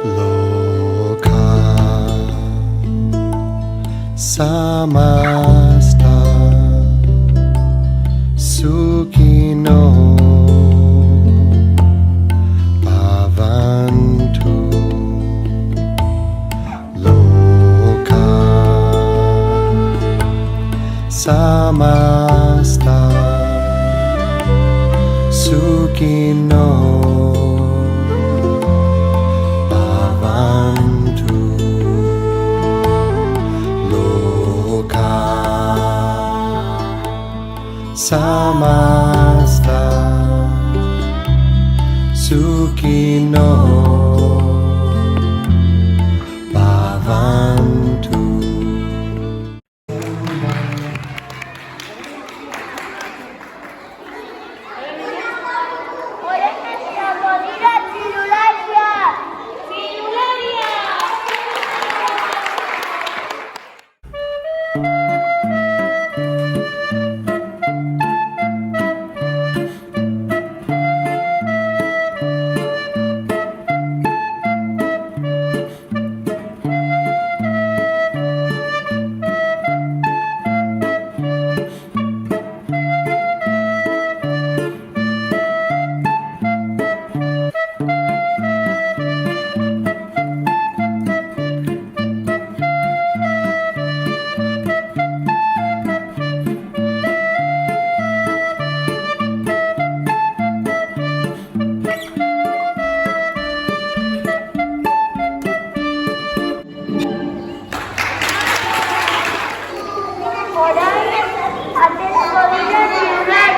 Loka samasta sukino bhavantu. Loka samasta sukino bhavantu. Loka samasta sukino bhavantu. Hola, nuestra comida celularia. Celularia. Hola, nuestra comida celularia.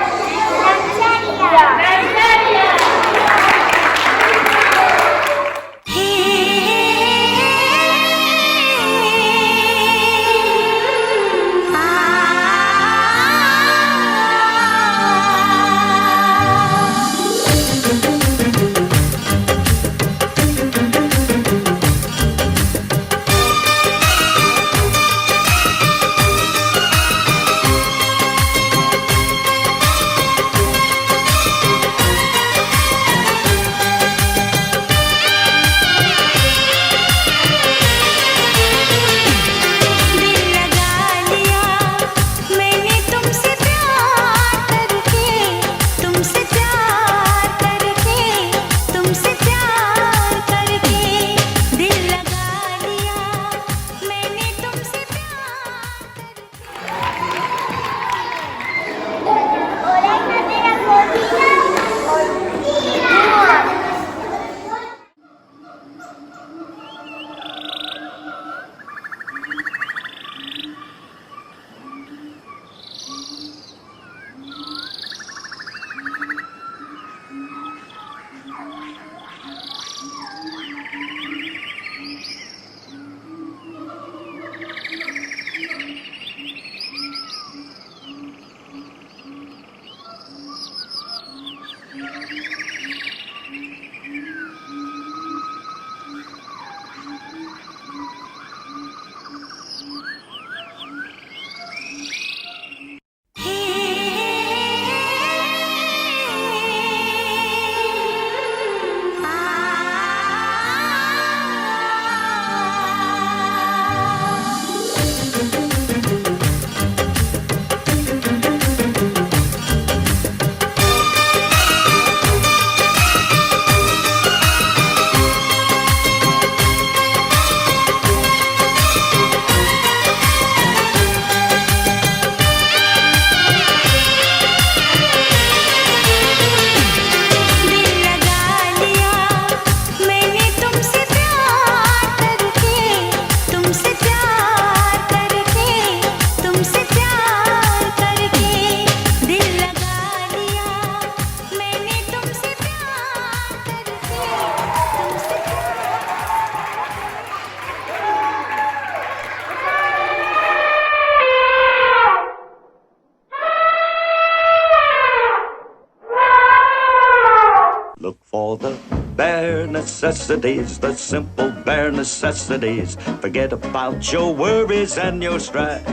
Look for the bare necessities, the simple bare necessities. Forget about your worries and your strife.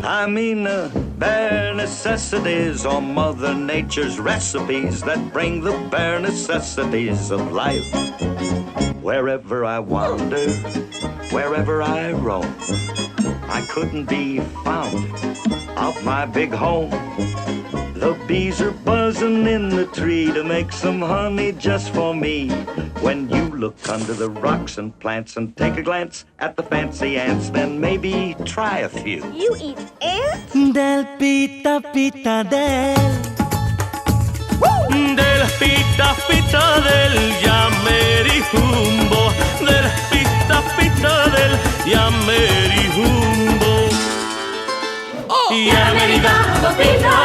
I mean the bare necessities are Mother Nature's recipes that bring the bare necessities of life. Wherever I wander, wherever I roam, I couldn't be found of my big home. The bees are buzzing in the tree to make some honey just for me. When you look under the rocks and plants and take a glance at the fancy ants, then maybe try a few. You eat ants? Del pita pita del. Del pita pita del Yamerihumbo. Del pita pita del Yamerihumbo. Yamerihumbo pita.